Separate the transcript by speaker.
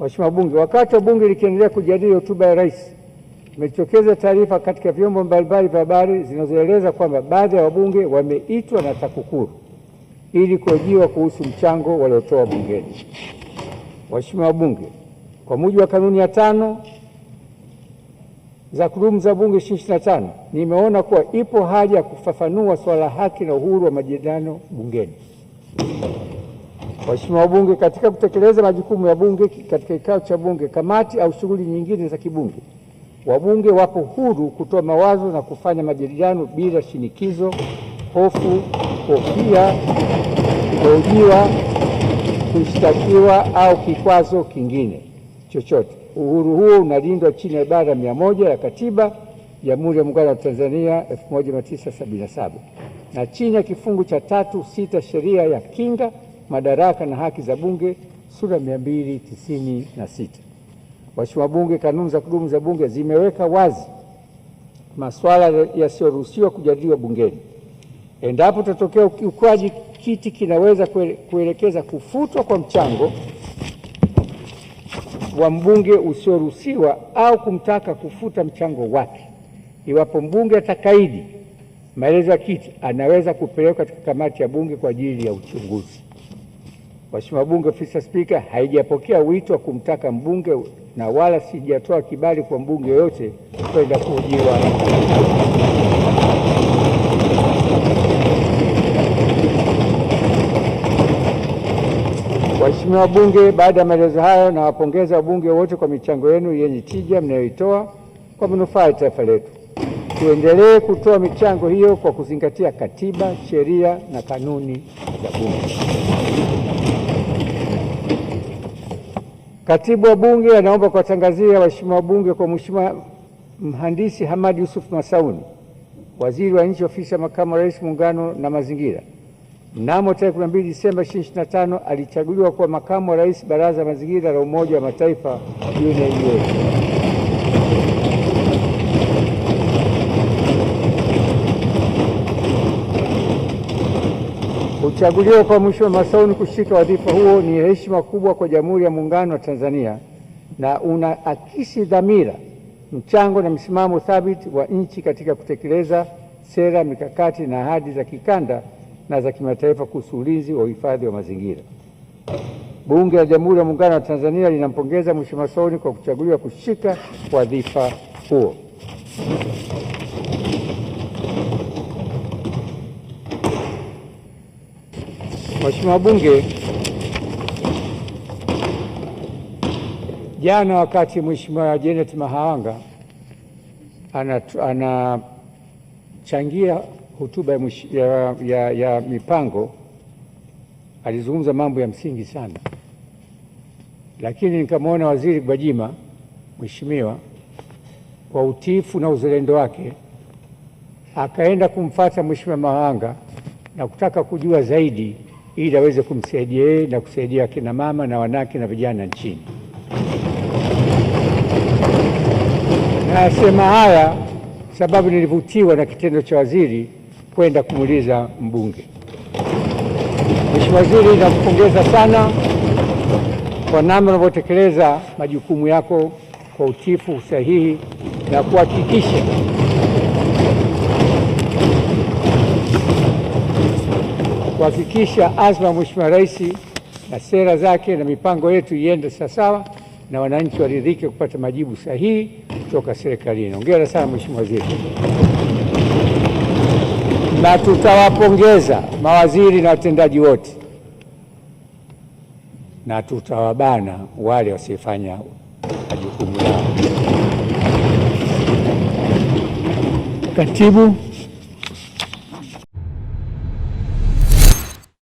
Speaker 1: Mheshimiwa Bunge, wakati wa Bunge likiendelea kujadili hotuba ya Rais, imejitokeza taarifa katika vyombo mbalimbali vya habari zinazoeleza kwamba baadhi ya wabunge wameitwa na TAKUKURU ili kuhojiwa kuhusu mchango waliotoa bungeni. Mheshimiwa Bunge, kwa mujibu wa kanuni ya 5 za kudumu za Bunge 2025, nimeona kuwa ipo haja ya kufafanua swala la haki na uhuru wa majadiliano bungeni. Mheshimiwa Bunge, katika kutekeleza majukumu ya Bunge katika kikao cha Bunge, kamati au shughuli nyingine za kibunge, wabunge wapo huru kutoa mawazo na kufanya majadiliano bila shinikizo, hofu, kofia, kuhojiwa, kushtakiwa au kikwazo kingine chochote. Uhuru huo unalindwa chini ya ibara 100 ya Katiba Jamhuri ya Muungano wa Tanzania 1977 na chini ya kifungu cha 3(6) Sheria ya Kinga, Madaraka na Haki za Bunge sura 296. Mheshimiwa Bunge, kanuni za kudumu za Bunge zimeweka wazi masuala yasiyoruhusiwa kujadiliwa bungeni. Endapo tatokea ukiukwaji, kiti kinaweza kuelekeza kufutwa kwa mchango wa mbunge usioruhusiwa au kumtaka kufuta mchango wake. Iwapo mbunge atakaidi maelezo ya kiti, anaweza kupelekwa katika kamati ya Bunge kwa ajili ya uchunguzi. Mheshimiwa Bunge, Ofisi ya Spika haijapokea wito wa kumtaka mbunge na wala sijatoa kibali kwa mbunge yoyote kwenda kuhojiwa. Mheshimiwa Bunge, baada ya maelezo hayo, nawapongeza wabunge wote kwa michango yenu yenye tija mnayoitoa kwa manufaa ya taifa letu. Tuendelee kutoa michango hiyo kwa kuzingatia katiba, sheria na kanuni za Bunge. Katibu wa Bunge anaomba kuwatangazia waheshimiwa wabunge kwa Mheshimiwa Mhandisi Hamad Yusuf Masauni, Waziri wa Nchi, Ofisi ya Makamu wa Rais, Muungano na Mazingira, mnamo tarehe 12 Disemba 2025 alichaguliwa kuwa Makamu wa Rais, Baraza la Mazingira la Umoja wa Mataifa UNEA. Kuchaguliwa kwa Mheshimiwa Masauni kushika wadhifa huo ni heshima kubwa kwa Jamhuri ya Muungano wa Tanzania na unaakisi dhamira, mchango na msimamo thabiti wa nchi katika kutekeleza sera, mikakati na ahadi za kikanda na za kimataifa kuhusu ulinzi wa uhifadhi wa mazingira. Bunge la Jamhuri ya Muungano wa Tanzania linampongeza Mheshimiwa Masauni kwa kuchaguliwa kushika wadhifa huo. Mheshimiwa Bunge, jana wakati Mheshimiwa Janet Mahawanga anachangia hotuba ya mipango, alizungumza mambo ya msingi sana, lakini nikamwona Waziri Gwajima Mheshimiwa kwa utiifu na uzalendo wake akaenda kumfuata Mheshimiwa Mahawanga na kutaka kujua zaidi ili aweze kumsaidia yeye na kusaidia kina mama na wanawake na vijana nchini. Nasema haya sababu nilivutiwa na kitendo cha waziri kwenda kumuuliza mbunge. Mheshimiwa Waziri, nakupongeza sana kwa namna unavyotekeleza majukumu yako kwa utiifu, sahihi na kuhakikisha azma ya Mheshimiwa Rais na sera zake na mipango yetu iende sawasawa na wananchi waridhike kupata majibu sahihi kutoka serikalini. Hongera sana Mheshimiwa Waziri. Na tutawapongeza mawaziri na watendaji wote na tutawabana wale wasiofanya majukumu yao. Katibu.